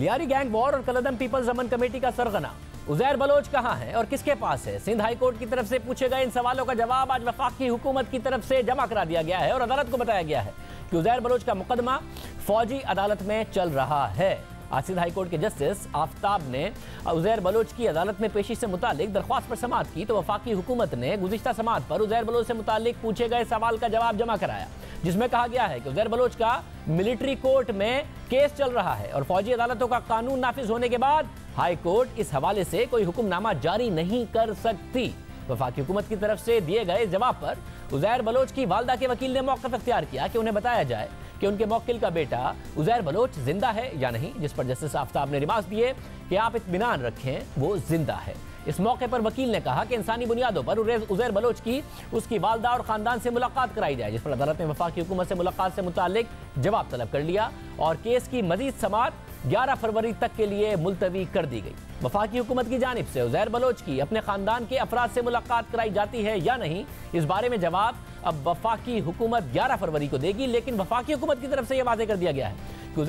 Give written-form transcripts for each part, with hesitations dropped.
Lyari gang war और कलदम peoples अमन committee का सरगना। उजैर बलोच कहां है और किसके पास है? सिंध हाई कोर्ट की तरफ से पूछे गए इन सवालों का जवाब आज वफाकी हुकूमत की तरफ से जमा करा दिया गया है और अदालत को बताया गया है कि उजैर बलोच का मुकदमा फौजी अदालत में चल रहा है। आज सिंध हाई कोर्ट के जस्टिस आफ्ताब ने उजैर बलोच की अदालत में पेशी से मुतालिक दरख्वास्त पर समाअत की तो वफाकी हुकूमत ने गुज़िश्ता समाअत पर उजैर बलोच से मुतालिक पूछे गए सवाल का जवाब जमा कराया, जिसमें कहा गया है कि उजैर बलोच का मिलिट्री कोर्ट में केस चल रहा है और फौजी अदालतों का कानून नाफिज होने के बाद हाई कोर्ट इस हवाले से कोई हुक्मनामा जारी नहीं कर सकती। वफाकी हुकूमत की तरफ से दिए गए जवाब पर उजैर बलोच की वालदा के वकील ने मौक़िफ़ इख्तियार किया कि उन्हें बताया जाए कि उनके मौक्किल का बेटा उजैर बलोच जिंदा है या नहीं, जिस पर जस्टिस आफ्ताब ने रिमार्क्स दिए कि आप इत्मीनान रखें, वो जिंदा है। इस मौके पर वकील ने कहा कि इंसानी बुनियादों पर उजैर बलोच की उसकी वालदा और ख़ानदान से मुलाकात कराई जाए, जिस पर अदालत ने वफाकी हुकूमत से मुलाकात से मुतालिक जवाब तलब कर लिया और केस की मजीद समाअत 11 फरवरी तक के लिए मुलतवी कर दी गई। वफाकी हुकूमत की जानिब से उजैर बलोच की अपने ख़ानदान के अफराद से मुलाकात कराई जाती है या नहीं, इस बारे में जवाब अब वफाकी हुकूमत 11 फरवरी को देगी। लेकिन वफाकी हुकूमत की तरफ से यह वाज़ेह कर दिया गया है कि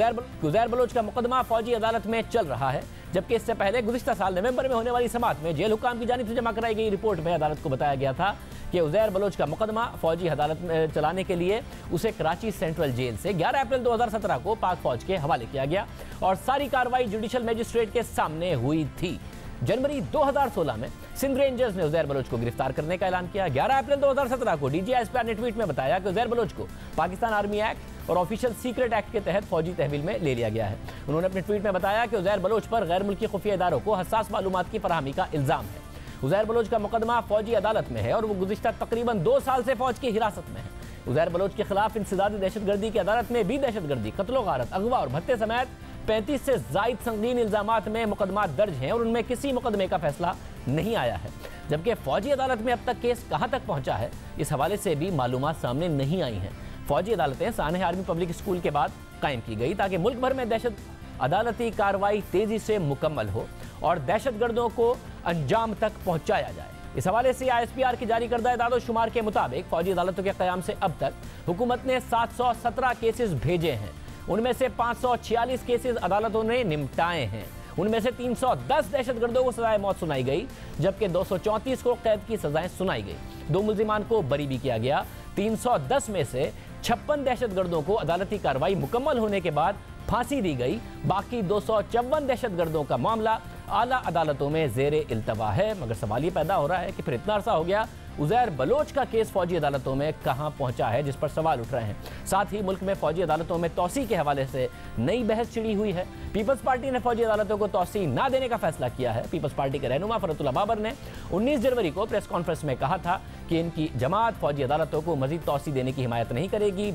उजैर बलोच का मुकदमा फौजी अदालत में चल रहा है, जबकि इससे पहले गुज़िश्ता साल नवंबर में होने वाली समाअत में जेल हुकाम की जानिब से जमा कराई गई रिपोर्ट में अदालत को बताया गया था कि उजैर बलोच का मुकदमा फौजी अदालत में चलाने के लिए उसे कराची सेंट्रल जेल से 11 अप्रैल 2017 को पाक फौज के हवाले किया गया और सारी कार्रवाई जुडिशल मजिस्ट्रेट के सामने हुई थी। जनवरी 2016 में सिंध रेंजर्स ने उजैर बलोच को गिरफ्तार करने का ऐलान किया। 11 अप्रैल 2017 को DGI ने ट्वीट में बताया कि उजैर बलोच को पाकिस्तान आर्मी एक्ट और ऑफिशियल सीक्रेट एक्ट के तहत फौजी तहवील में ले लिया गया है। उन्होंने अपने ट्वीट में बताया कि उजैर बलोच पर गैर मुल्की खुफिया इदारों को हसास मालूमात की फराहमी का इल्ज़ाम है। उजैर बलोच का मुकदमा फौजी अदालत में है और वो गुज़िश्ता तकरीबन 2 साल से फौज की हिरासत में है। उजैर बलोच के खिलाफ इंसदादी दहशतगर्दी की अदालत में भी दहशतगर्दी, कत्लो गारत, अगवा और भत्ते समेत 35 से ज़ायद संगीन इल्ज़ामात में मुकदमा दर्ज हैं और उनमें किसी मुकदमे का फैसला नहीं आया है। जबकि फौजी अदालत में अब तक केस कहां तक पहुंचा है, इस हवाले से भी मालूमात सामने नहीं आई हैं। फौजी अदालतें सानह आर्मी पब्लिक स्कूल के बाद कायम की गई ताकि मुल्क भर में दहशत अदालती कार्रवाई तेजी से मुकम्मल हो और दहशतगर्दों को अंजाम तक पहुंचाया जाए। इस हवाले से ISPR की जारी करदा इदाद शुमार के मुताबिक फौजी अदालतों के क़याम से अब तक हुकूमत ने 717 केसेस भेजे हैं। उनमें से 546 केसेस अदालतों ने निपटाए हैं। उनमें से 310 दहशतगर्दों को सजाए मौत सुनाई गई, जबकि 234 को कैद की सजाएं सुनाई गई। 2 मुल्जिमान को बरी भी किया गया। 310 में से 56 दहशतगर्दों को अदालती कार्रवाई मुकम्मल होने के बाद फांसी दी गई। बाकी 254 दहशतगर्दों का मामला आला अदालतों में ज़ेरे इल्तवा है। मगर सवाल ये पैदा हो रहा है कि फिर इतना अरसा हो गया, उजैर बलोच का केस फौजी अदालतों में कहां पहुंचा है, जिस पर सवाल उठ रहे हैं। साथ ही मुल्क में फौजी अदालतों में तौसी के हवाले से नई बहस छिड़ी हुई है। पीपल्स पार्टी ने फौजी अदालतों को तौसी ना देने का फैसला किया है। पीपल्स पार्टी के रहनुमा फरतुल्लाह बाबर ने 19 जनवरी को प्रेस कॉन्फ्रेंस में कहा था कि इनकी जमात फौजी अदालतों को मजीद तौसी देने की हिमायत नहीं करेगी।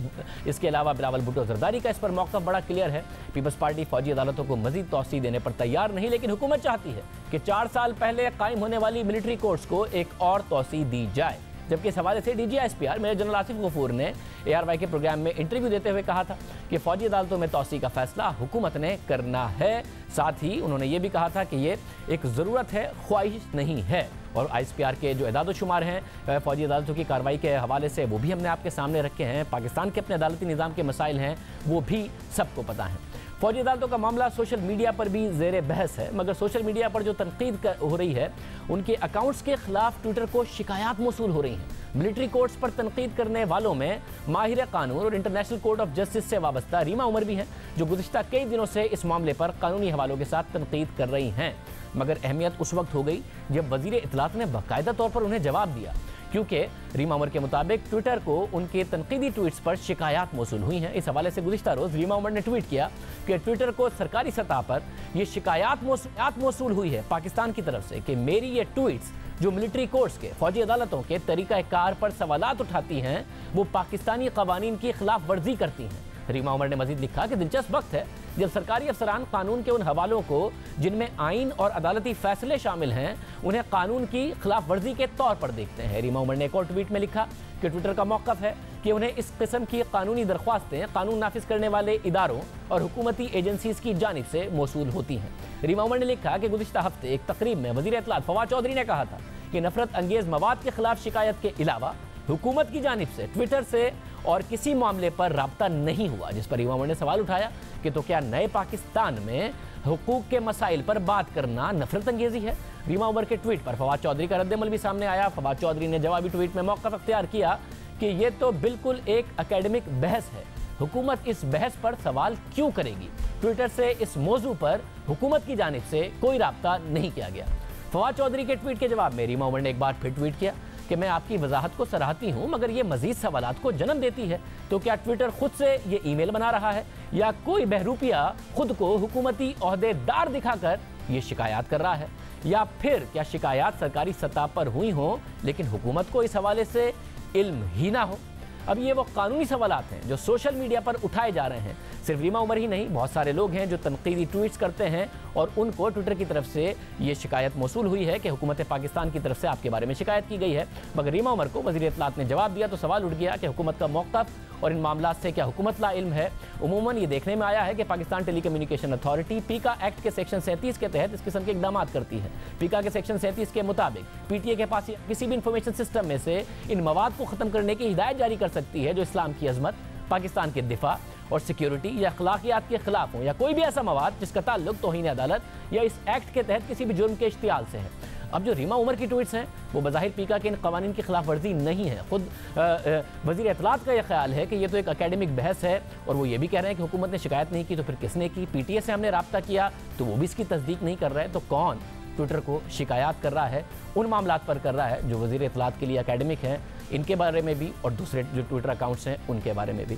इसके अलावा बिलावल भुट्टो जरदारी का इस पर मौक़िफ़ बड़ा क्लियर है। पीपल्स पार्टी फौजी अदालतों को मजीद तौसी देने पर तैयार नहीं, लेकिन हुकूमत चाहती है कि 4 साल पहले कायम होने वाली मिलिट्री कोर्ट्स को एक और तौसी दी जाए। जबकि इस हवाले से DGI major general Asif Ghafoor ने ARY के प्रोग्राम में इंटरव्यू देते हुए कहा था कि फौजी अदालतों में तौसी का फैसला हुकूमत ने करना है। साथ ही उन्होंने ये भी कहा था कि ये एक ज़रूरत है, ख्वाहिश नहीं है। और ISPR के जो इदाद शुमार हैं फौजी अदालतों की कार्रवाई के हवाले से वो भी हमने आपके सामने रखे हैं। पाकिस्तान के अपने अदालती निज़ाम के मसाइल हैं, वो भी सबको पता है। फौजी अदालतों का मामला सोशल मीडिया पर भी ज़ेरे बहस है, मगर सोशल मीडिया पर जो तनकीद हो रही है, उनके अकाउंट्स के खिलाफ ट्विटर को शिकायत मौसूल हो रही हैं। मिलिट्री कोर्ट्स पर तनकीद करने वालों में माहिर कानून और इंटरनेशनल कोर्ट ऑफ जस्टिस से वाबस्ता रीमा उमर भी हैं, जो गुज़िश्ता कई दिनों से इस मामले पर कानूनी हवालों के साथ तनकीद कर रही हैं। मगर अहमियत उस वक्त हो गई जब वज़ीर इत्तलात ने बाकायदा तौर पर उन्हें जवाब दिया, क्योंकि रीमा उमर के मुताबिक ट्विटर को उनके तनकीदी ट्वीट्स पर शिकायत मौसूल हुई हैं। इस हवाले से गुज़िश्ता रोज़ रीमा उमर ने ट्वीट किया कि ट्विटर को सरकारी सतह पर यह शिकायत मौसूल हुई है पाकिस्तान की तरफ से कि मेरी ये ट्वीट्स जो मिलिट्री कोर्ट्स के फौजी अदालतों के तरीक़ाकार पर सवालात उठाती हैं, वो पाकिस्तानी कवानीन की खिलाफ वर्जी करती हैं। रीमा उमर ने मजीद लिखा कि दिलचस्प वक्त है जब सरकारी अफसरान कानून के उन हवालों को जिनमें आइन और अदालती फैसले शामिल हैं, उन्हें कानून की खिलाफ वर्जी के तौर पर देखते हैं। रीमा उमर ने एक और ट्वीट में लिखा कि ट्विटर का मौक़िफ़ है कि उन्हें इस किस्म की कानूनी दरख्वास्तें कानून नाफिज करने वाले इदारों और हुकूमती एजेंसीज़ की जानिब से मौसूल होती हैं। रीमा उमर ने लिखा कि गुज़िश्ता हफ्ते एक तकरीब में वज़ीर इत्तलात फवाद चौधरी ने कहा था कि नफरत अंगेज़ मवाद के खिलाफ शिकायत के अलावा हुकूमत की जानिब से ट्विटर से और किसी मामले पर राब्ता नहीं हुआ, जिस पर रीमा उमर ने सवाल उठाया कि तो क्या नए पाकिस्तान में हुकूक के मसाइल पर बात करना नफरत अंगेजी है। रीमा उमर के ट्वीट पर फवाद चौधरी का रद्दमल भी सामने आया। फवाद चौधरी ने जवाबी ट्वीट में मौक़िफ़ अख्तियार किया कि ये तो बिल्कुल एक एकेडमिक बहस है, हुकूमत इस बहस पर सवाल क्यों करेगी। ट्विटर से इस मौजू पर हुकूमत की जानिब से कोई राब्ता नहीं किया गया। फवाद चौधरी के ट्वीट के जवाब में रीमा उमर ने एक बार फिर ट्वीट किया कि मैं आपकी वजाहत को सराहती हूँ, मगर ये मजीद सवालात को जन्म देती है। तो क्या ट्विटर खुद से ये ईमेल बना रहा है या कोई बहरूपिया खुद को हुकूमती ओहदेदार दिखाकर ये शिकायत कर रहा है, या फिर क्या शिकायत सरकारी सतह पर हुई हों लेकिन हुकूमत को इस हवाले से इल्म ही ना हो। अब ये वो कानूनी सवालात हैं जो सोशल मीडिया पर उठाए जा रहे हैं। सिर्फ रीमा उमर ही नहीं, बहुत सारे लोग हैं जो तनकीदी ट्वीट्स करते हैं और उनको ट्विटर की तरफ से ये शिकायत मौसूल हुई है कि हुकूमत पाकिस्तान की तरफ से आपके बारे में शिकायत की गई है। मगर रीमा उमर को वज़ीर इत्तलात ने जवाब दिया तो सवाल उठ गया कि हुकूमत का मौक़िफ़ और इन मामलात से क्या हुकूमत ला इल्म है। उमूमन ये देखने में आया है कि पाकिस्तान टेलीकम्युनिकेशन अथॉरिटी पीका एक्ट के सेक्शन 37 के तहत इस किस्म के इक़दाम करती है। पीका के सेक्शन 37 के मुताबिक पीटीए के पास किसी भी इंफॉर्मेशन सिस्टम में से इन मवाद को ख़त्म करने की हिदायत जारी कर सकती है जो इस्लाम की अजमत, पाकिस्तान के दिफा और सिक्योरिटी या अखलाकियात के खिलाफ हो, या कोई भी ऐसा मवाद जिसका ताल्लुक तौहीन अदालत या इस एक्ट के तहत किसी भी जुर्म के इश्तियाल से है। अब जो रीमा उमर की ट्वीट्स हैं वो बज़ाहिर पीका के इन कवानीन की खिलाफ वर्जी नहीं है। खुद वज़ीर इत्तलात का यह ख्याल है कि ये तो एक एकेडमिक बहस है, और वो ये भी कह रहे हैं कि हुकूमत ने शिकायत नहीं की तो फिर किसने की। पीटीए से हमने राब्ता किया तो वो भी इसकी तस्दीक नहीं कर रहा है। तो कौन ट्विटर को शिकायत कर रहा है, उन मामलात पर कर रहा है जो वज़ीर इत्तलात के लिए एकेडमिक हैं, इनके बारे में भी और दूसरे जो ट्विटर अकाउंट्स हैं उनके बारे में भी।